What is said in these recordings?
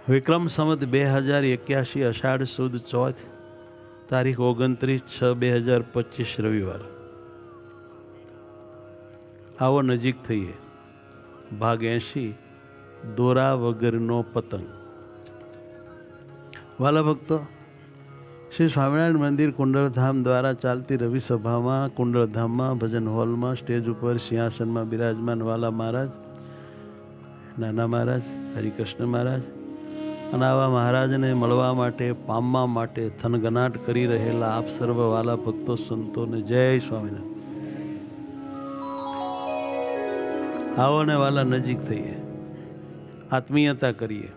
વિક્રમ સંવત 2081 અષાઢ સુદ ચોથ, તારીખ 29/6/2025 રવિવાર. આવો નજીક થઈએ. ભાગ 80, દોરા વગરનો પતંગ. વાલા ભક્તો, શ્રી સ્વામિનારાયણ મંદિર કુંડળધામ દ્વારા ચાલતી રવિ સભામાં કુંડળધામમાં ભજન હોલમાં સ્ટેજ ઉપર સિંહાસનમાં બિરાજમાન વાલા મહારાજ, નાના મહારાજ, હરિકૃષ્ણ મહારાજ અને આવા મહારાજને મળવા માટે, પામવા માટે થનગનાટ કરી રહેલા આપ સર્વ વાલા ભક્તો સંતોને જય સ્વામિનારાયણ. આવો ને વાલા નજીક થઈએ, આત્મીયતા કરીએ,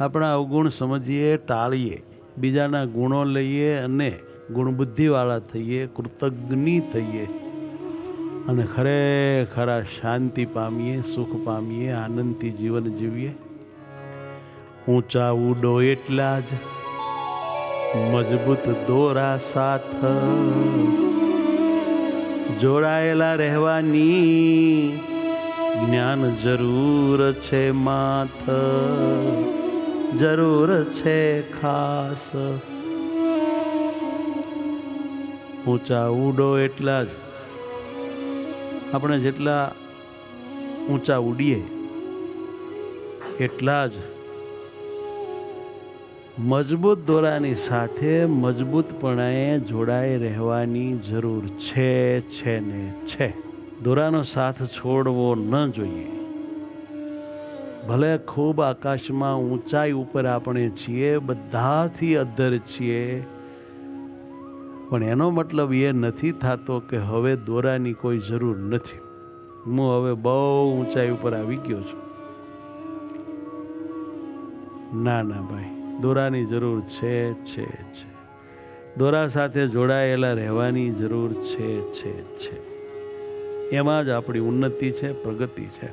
આપણા અવગુણ સમજીએ, ટાળીએ, બીજાના ગુણો લઈએ અને ગુણબુદ્ધિવાળા થઈએ, કૃતજ્ઞ થઈએ અને ખરેખર શાંતિ પામીએ, સુખ પામીએ, આનંદથી જીવન જીવીએ. ઊંચા ઉડો એટલા જ મજબૂત દોરા સાથ જોડાયેલા રહેવાની જ્ઞાન જરૂર છે માથ, જરૂર છે ખાસ. ઊંચા ઉડો એટલા જ, આપણે જેટલા ઊંચા ઉડીએ એટલા જ મજબૂત દોરાની સાથે મજબૂતપણે જોડાઈ રહેવાની જરૂર છે ને છે. દોરાનો સાથ છોડવો ન જોઈએ. ભલે ખૂબ આકાશમાં ઊંચાઈ ઉપર આપણે છીએ, બધાથી અધ્ધર છીએ, પણ એનો મતલબ એ નથી થતો કે હવે દોરાની કોઈ જરૂર નથી. હું હવે બહુ ઊંચાઈ ઉપર આવી ગયો છું. ના ના ભાઈ, દોરાની જરૂર છે. દોરા સાથે જોડાયેલા રહેવાની જરૂર છે. એમાં જ આપણી ઉન્નતિ છે, પ્રગતિ છે.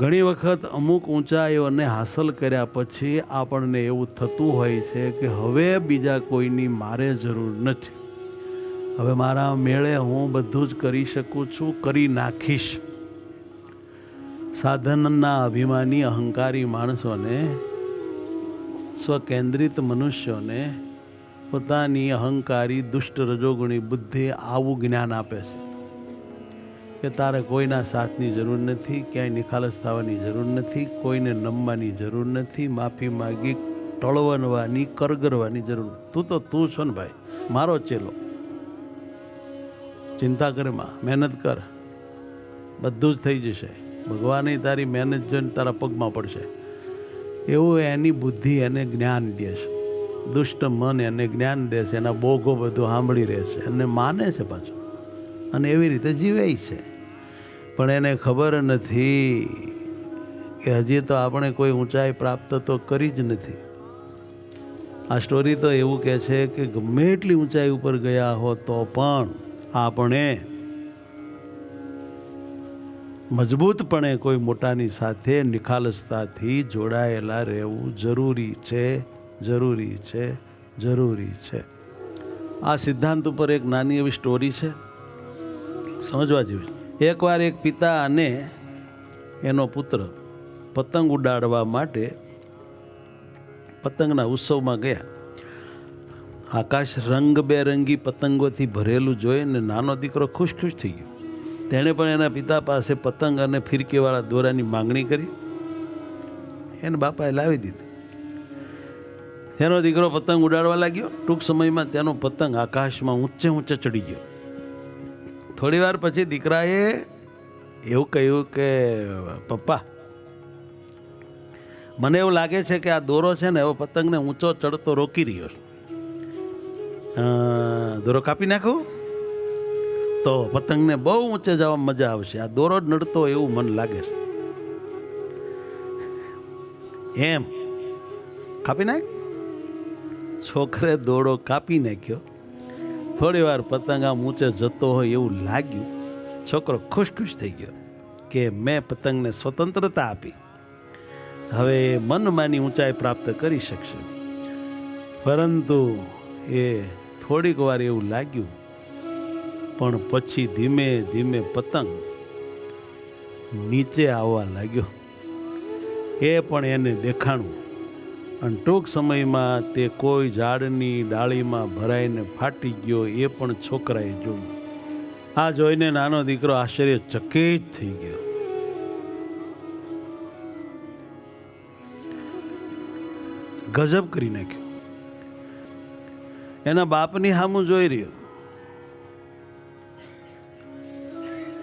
ઘણી વખત અમુક ઊંચાઈઓને હાંસલ કર્યા પછી આપણને એવું થતું હોય છે કે હવે બીજા કોઈની મારે જરૂર નથી. હવે મારા મેળે હું બધું જ કરી શકું છું, કરી નાખીશ. સાધનના અભિમાની અહંકારી માણસોને, સ્વકેન્દ્રિત મનુષ્યોને પોતાની અહંકારી દુષ્ટ રજોગુણી બુદ્ધિ આવું જ્ઞાન આપે છે કે તારે કોઈના સાથની જરૂર નથી, ક્યાંય નિખાલસ થવાની જરૂર નથી, કોઈને નમવાની જરૂર નથી, માફી માગી ટળવવાની, કરગરવાની જરૂર નથી. તું તો તું છો ને ભાઈ, મારો ચેલો. ચિંતા કરે માં, મહેનત કર, બધું જ થઈ જશે. ભગવાને તારી મહેનત જોઈને તારા પગમાં પડશે. એવું એની બુદ્ધિ એને જ્ઞાન દે છે. દુષ્ટ મન એને જ્ઞાન દે છે, એના બોગો બધું સાંભળી રહે છે અને માને છે પાછું, અને એવી રીતે જીવે છે. પણ એને ખબર નથી કે હજી તો આપણે કોઈ ઊંચાઈ પ્રાપ્ત તો કરી જ નથી. આ સ્ટોરી તો એવું કહે છે કે ગમે એટલી ઊંચાઈ ઉપર ગયા હો તો પણ આપણે મજબૂતપણે કોઈ મોટાની સાથે નિખાલસતાથી જોડાયેલા રહેવું જરૂરી છે. આ સિદ્ધાંત ઉપર એક નાની એવી સ્ટોરી છે, સમજવા જેવી. એકવાર એક પિતા અને એનો પુત્ર પતંગ ઉડાડવા માટે પતંગના ઉત્સવમાં ગયા. આકાશ રંગબેરંગી પતંગોથી ભરેલું જોઈને નાનો દીકરો ખુશ થઈ ગયો. તેણે પણ એના પિતા પાસે પતંગ અને ફિરકીવાળા દોરાની માંગણી કરી. એને બાપાએ લાવી દીધી. એનો દીકરો પતંગ ઉડાડવા લાગ્યો. ટૂંક સમયમાં તેનો પતંગ આકાશમાં ઊંચે ચડી ગયો. થોડી વાર પછી દીકરાએ એવું કહ્યું કે પપ્પા, મને એવું લાગે છે કે આ દોરો છે ને હવે પતંગને ઊંચો ચડતો રોકી રહ્યો છે. દોરો કાપી નાખું તો પતંગને બહુ ઊંચે જવામાં મજા આવશે. આ દોરો જ નડતો એવું મન લાગે છે. એમ કાપી નાખ. છોકરે દોરો કાપી નાખ્યો. થોડી વાર પતંગ આમ ઊંચે જતો હોય એવું લાગ્યું. છોકરો ખુશ થઈ ગયો કે મેં પતંગને સ્વતંત્રતા આપી, હવે મનમાની ઊંચાઈ પ્રાપ્ત કરી શકશે. પરંતુ એ થોડીક વાર એવું લાગ્યું, પણ પછી ધીમે ધીમે પતંગ નીચે આવવા લાગ્યો. એ પણ એને દેખાણું અને ટૂંક સમયમાં તે કોઈ ઝાડની ડાળીમાં ભરાઈને ફાટી ગયો એ પણ છોકરાએ જોયું. આ જોઈને નાનો દીકરો આશ્ચર્યચકિત થઈ ગયો. ગજબ કરી નાખ્યું. એના બાપની સામું જોઈ રહ્યો.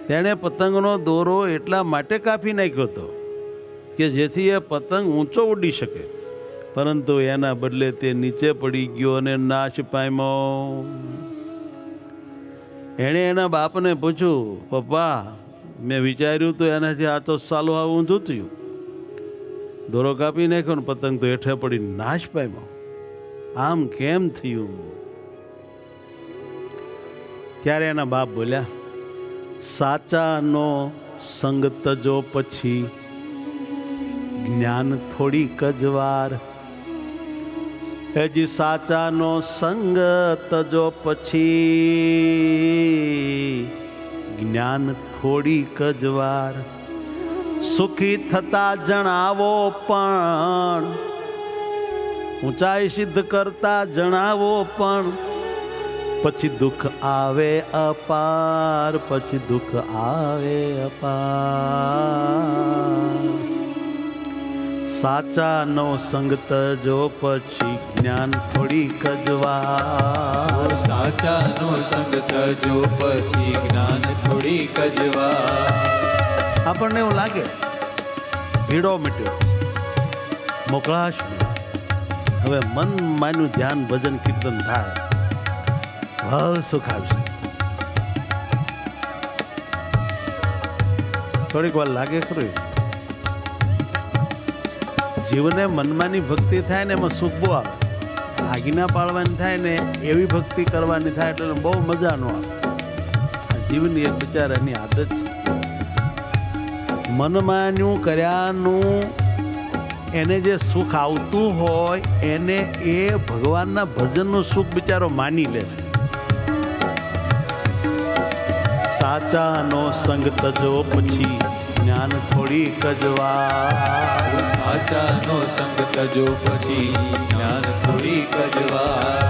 તેણે પતંગનો દોરો એટલા માટે કાપી નાખ્યો હતો કે જેથી એ પતંગ ઊંચો ઉડી શકે, પરંતુ એના બદલે તે નીચે પડી ગયો અને નાશ પામ્યો. એણે એના બાપને પૂછ્યું, પપ્પા, મેં વિચાર્યું તો એનાથી આ તો સાલું આવું ઊંધું થયું. દોરો કાપી નાખ્યો ને પતંગ તો હેઠે પડી નાશ પામ્યો. આમ કેમ થયું? ત્યારે એના બાપ બોલ્યા, સાચાનો સંગ તજો પછી જ્ઞાન થોડીક જ વાર. હજી સાચાનો સંગ તજો પછી જ્ઞાન થોડીક જ વાર. સુખી થતા જણાવો પણ, ઊંચાઈ સિદ્ધ કરતા જણાવો પણ, પછી દુઃખ આવે અપાર, પછી દુઃખ આવે અપાર. સાચાનો સંગ તજો પછી જ્ઞાન થોડીક જ વાર. સાચાનો સંગ તજો પછી જ્ઞાન થોડીક જ વાર. આપણને એવું લાગે ભીડો મટ્યો, મોકળાશ મળી, હવે મન માન્યું ધ્યાન ભજન કીર્તન થાય, ભાવ સુખ આવશે. થોડીક વાર લાગે ખરું. જીવને મનમાની ભક્તિ થાય ને એમાં સુખ બહુ આવે. આજ્ઞા પાળવાની થાય ને એવી ભક્તિ કરવાની થાય એટલે બહુ મજા ન આવે. આ જીવની એક બિચારાની આદત છે. મનમાન્યું કર્યાનું એને જે સુખ આવતું હોય એને એ ભગવાનના ભજનનું સુખ બિચારો માની લે છે. સાચાનો સંગ તજો પછી જ્ઞાન થોડીક જ વાર. સાચાનો સંગ તજો પછી જ્ઞાન થોડીક જ વાર.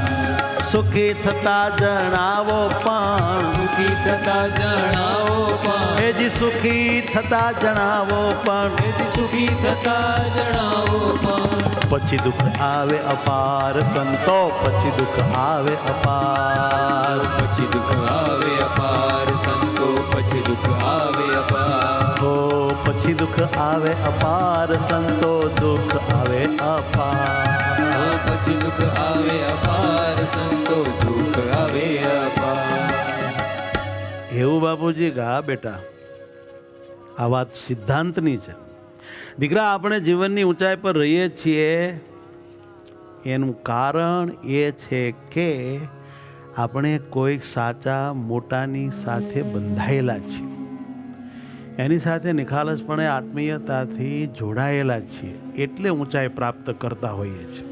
સુખી થતા જણાવો પણ, સુખી થતા જણાવો પણ, એજી સુખી થતા જણાવો પણ, એથી સુખી થતા જણાવો પણ, પછી દુઃખ આવે અપાર સંતો, પછી દુઃખ આવે અપાર. પછી દુઃખ આવે અપાર સંતો, પછી દુઃખ આવે અપાર. હો પછી દુઃખ આવે અપાર સંતો, દુઃખ આવે અપાર. પછી દુઃખ આવે અપાર સંતો, દુઃખ આવે અપાર. એવું બાપુજી ગા બેટા, આ વાત સિદ્ધાંતની છે. દીકરા, આપણે જીવનની ઊંચાઈ પર રહીએ છીએ એનું કારણ એ છે કે આપણે કોઈક સાચા મોટાની સાથે બંધાયેલા છીએ, એની સાથે નિખાલસપણે આત્મીયતાથી જોડાયેલા છીએ, એટલે ઊંચાઈ પ્રાપ્ત કરતા હોઈએ છીએ.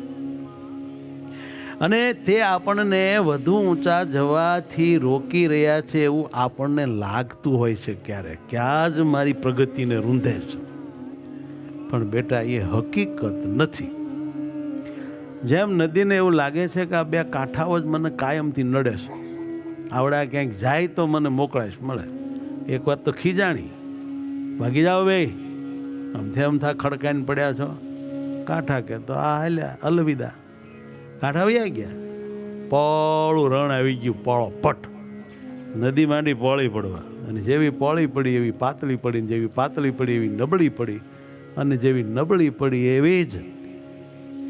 અને તે આપણને વધુ ઊંચા જવાથી રોકી રહ્યા છે એવું આપણને લાગતું હોય છે ક્યારેક, ક્યાં જ મારી પ્રગતિને રૂંધે છે. પણ બેટા, એ હકીકત નથી. જેમ નદીને એવું લાગે છે કે આ બે કાંઠાઓ જ મને કાયમથી નડે છે, આવડા ક્યાંક જાય તો મને મોકળાશ મળે. એક વાત તો ખીજાણી, ભાગી જાઓ બે, અમથા ખડકાઈને પડ્યા છો. કાંઠા કે તો આ હાલ્યા અલવિદા, કાંઠા વયા ગયા. પોળું રણ આવી ગયું, પોળો પટ. નદી માંડી પોળી પડવા, અને જેવી પોળી પડી એવી પાતળી પડી, જેવી પાતળી પડી એવી નબળી પડી, અને જેવી નબળી પડી એવી જ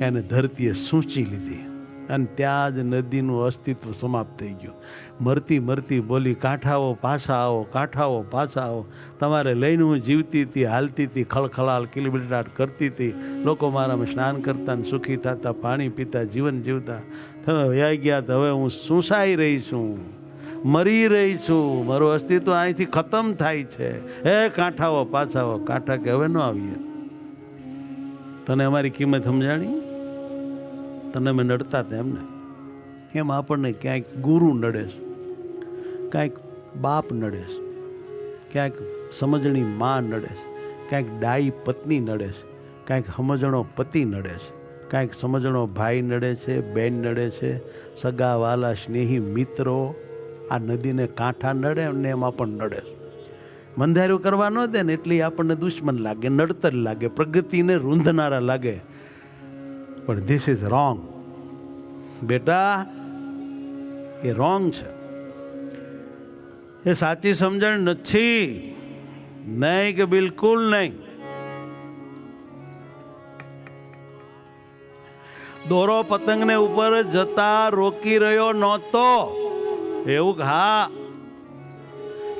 એને ધરતીએ સૂંચી લીધી, અને ત્યાં જ નદીનું અસ્તિત્વ સમાપ્ત થઈ ગયું. મરતી મરતી બોલી, કાંઠાઓ પાછા આવો, કાંઠાઓ પાછા આવો. તમારે લઈને હું જીવતી હતી, હાલતી હતી, ખળખળાલ કિલબિલાટ કરતી હતી. લોકો મારામાં સ્નાન કરતા ને સુખી થતા, પાણી પીતા, જીવન જીવતા. તમે વયા ગયા તો હવે હું સૂંસાઈ રહી છું, મરી રહી છું, મારું અસ્તિત્વ અહીંથી ખતમ થાય છે. હે કાંઠાઓ પાછા આવો. કાંઠા કે હવે ન આવીએ. તને અમારી કિંમત સમજાણી? તને અમે નડતા હતા એમને. એમ આપણને ક્યાંક ગુરુ નડે છે, ક્યાંક બાપ નડે છે, ક્યાંક સમજણી માં નડે છે, ક્યાંક ડાઈ પત્ની નડે છે, કાંઈક સમજણો પતિ નડે છે, કાંઈક સમજણો ભાઈ નડે છે, બેન નડે છે, સગા વાલા સ્નેહી મિત્રો, આ નદીને કાંઠા નડે ને એમાં પણ નડે છે. મંધાર્યું કરવા ન દે ને એટલે આપણને દુશ્મન લાગે, નડતર લાગે, પ્રગતિને રૂંધનારા લાગે. પણ ધીસ ઇઝ રોંગ બેટા, એ રોંગ છે, એ સાચી સમજણ નથી. નહીં કે બિલકુલ નહીં. દોરો પતંગને ઉપર જતા રોકી રહ્યો નહોતો એવું, હા,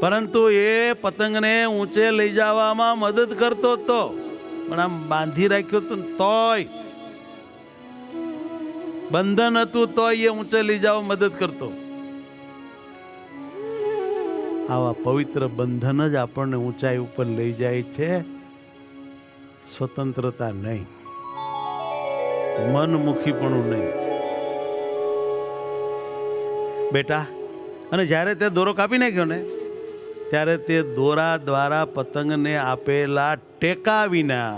પરંતુ એ પતંગને ઊંચે લઈ જવામાં મદદ કરતો હતો. પણ આમ બાંધી રાખ્યો તો તોય બંધન હતું, તોય એ ઊંચે લઈ જવા મદદ કરતો. આવા પવિત્ર બંધન જ આપણને ઊંચાઈ ઉપર લઈ જાય છે, સ્વતંત્રતા નહીં, મનમુખીપણું નહીં બેટા. અને જ્યારે તે દોરો કાપી નાખ્યો ને ત્યારે તે દોરા દ્વારા પતંગને આપેલા ટેકા વિના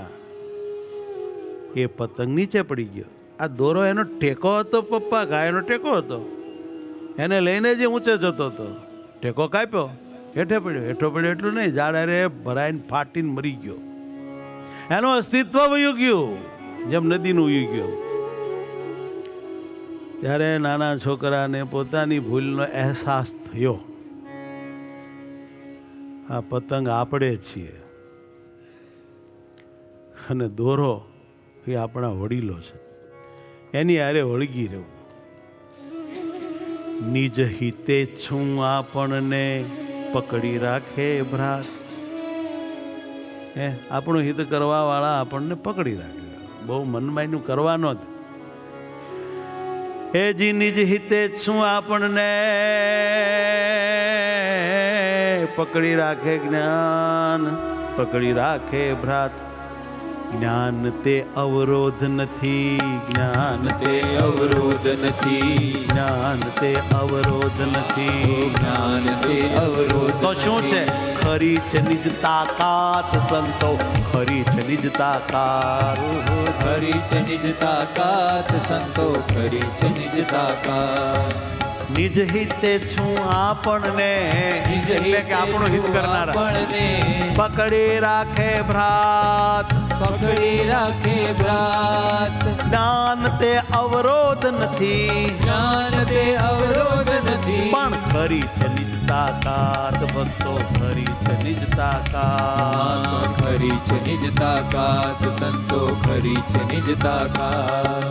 એ પતંગ નીચે પડી ગયો. આ દોરો એનો ટેકો હતો, પપ્પા ગાયનો ટેકો હતો, એને લઈને જે ઊંચે જતો હતો. ટેકો કાપ્યો, હેઠે પડ્યો એટલું નહીં, ઝાડ ભરાઈને ફાટીને મરી ગયો. એનું અસ્તિત્વ વયું ગયું, જેમ નદીનું વયું ગયું. ત્યારે નાના છોકરાને પોતાની ભૂલનો અહેસાસ થયો. આ પતંગ આપણે છીએ અને દોરો એ આપણા વડીલો છે, એની હારે વળગી રહેવું. નિજ હિતે છું આપણને પકડી રાખે ભ્રાત. આપણું હિત કરવા વાળા આપણને પકડી રાખે, બહુ મનમાયનું કરવાનો જ. એ જી નિજ હિતે છું આપણને પકડી રાખે જ્ઞાન, પકડી રાખે ભ્રાત. જ્ઞાન તે અવરોધ નથી, જ્ઞાન તે અવરોધ નથી, જ્ઞાન તે અવરોધ નથી, જ્ઞાન તે અવરોધ. તો શું છે? ખરી છે નિજ તાકાત સંતો, ખરી છે નિજ તાકાત. ખરી છે નિજ તાકાત સંતો, ખરી છે નિજ તાકાત. નિજ હિતે છું આપણને, એટલે કે આપણું હિત કરનારા, આપણને પકડી રાખે ભ્રાત, પકડી રાખે ભ્રાત. જ્ઞાન તે અવરોધ નથી, જ્ઞાન તે અવરોધ નથી, પણ ખરી છે નિજ તાકાત ભક્તો, ખરી છે નિજ તાકાત. ખરી છે નિજ તાકાત સંતો, ખરી છે નિજ તાકાત.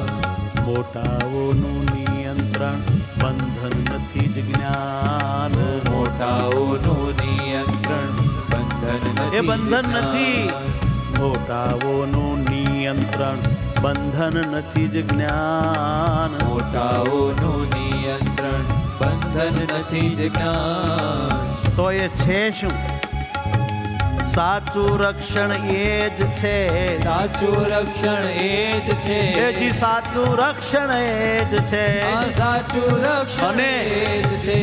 મોટાઓનું નિયંત્રણ બંધન નથી જ જ્ઞાન, મોટાઓનું નિયંત્રણ બંધન નથી, એ બંધન નથી. મોટાઓનું નિયંત્રણ બંધન નથી જ જ્ઞાન, મોટાઓનું નિયંત્રણ બંધન નથી જ જ્ઞાન. તો એ છે શું? સાચું રક્ષણ એ જ છે, સાચું રક્ષણ એ જ છે, એ જી સાચું રક્ષણ એ જ છે, સાચું રક્ષણ એ જ છે.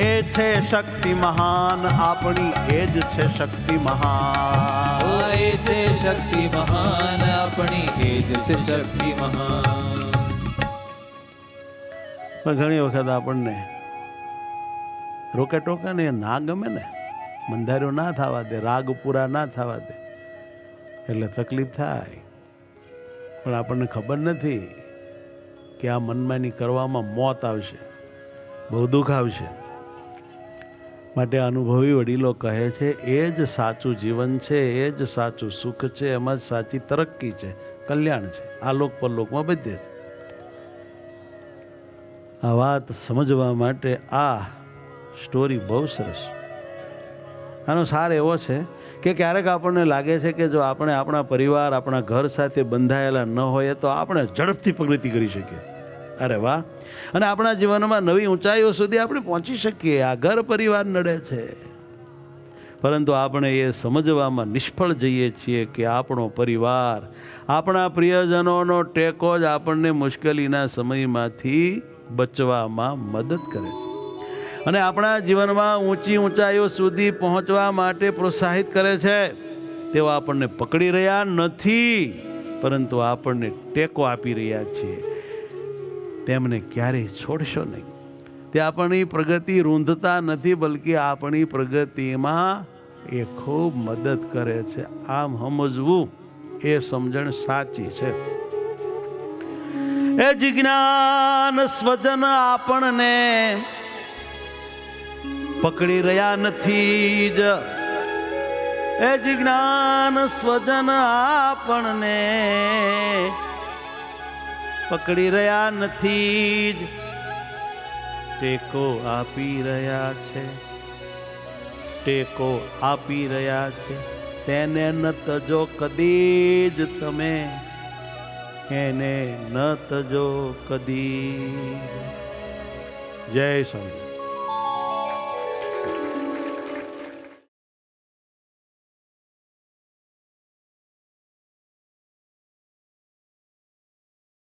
એ છે શક્તિ મહાન આપણી, એ જ છે શક્તિ મહાન. એ છે શક્તિ મહાન આપણી, એ જ છે શક્તિ મહાન. પણ ઘણી વખત આપણને રોકે ટોકે ને ના ગમે ને, મંધાર્યો ના થવા દે, રાગ પૂરા ના થવા દે, એટલે તકલીફ થાય. પણ આપણને ખબર નથી કે આ મનમાની કરવામાં મોત આવશે, બહુ દુઃખ આવશે. માટે અનુભવી વડીલો કહે છે એ જ સાચું જીવન છે, એ જ સાચું સુખ છે, એમાં જ સાચી તરક્કી છે, કલ્યાણ છે, આલોક પરલોકમાં બધે જ. આ વાત સમજવા માટે આ સ્ટોરી બહુ સરસ. આનો સાર એવો છે કે ક્યારેક આપણને લાગે છે કે જો આપણે આપણા પરિવાર, આપણા ઘર સાથે બંધાયેલા ન હોઈએ તો આપણે ઝડપથી પ્રગતિ કરી શકીએ. અરે વાહ! અને આપણા જીવનમાં નવી ઊંચાઈઓ સુધી આપણે પહોંચી શકીએ. આ ઘર પરિવાર નડે છે, પરંતુ આપણે એ સમજવામાં નિષ્ફળ જઈએ છીએ કે આપણો પરિવાર, આપણા પ્રિયજનોનો ટેકો જ આપણને મુશ્કેલીના સમયમાંથી બચવામાં મદદ કરે છે અને આપણા જીવનમાં ઊંચી ઊંચાઈઓ સુધી પહોંચવા માટે પ્રોત્સાહિત કરે છે. તેઓ આપણને પકડી રહ્યા નથી, પરંતુ આપણને ટેકો આપી રહ્યા છીએ તેમને ક્યારેય છોડશો નહીં. તે આપણી પ્રગતિ રૂંધતા નથી, બલકે આપણી પ્રગતિમાં એ ખૂબ મદદ કરે છે. આમ સમજવું એ સમજણ સાચી છે. એ જિજ્ઞાન સ્વજન આપણને પકડી રહ્યા નથી જ. એ જિજ્ઞાન સ્વજન આપણને પકડી રહ્યા નથી જ, ટેકો આપી રહ્યા છે, ટેકો આપી રહ્યા છે. તેને ન તજો કદી જ તમે, એને ન તજો કદી. જય સ્વામી.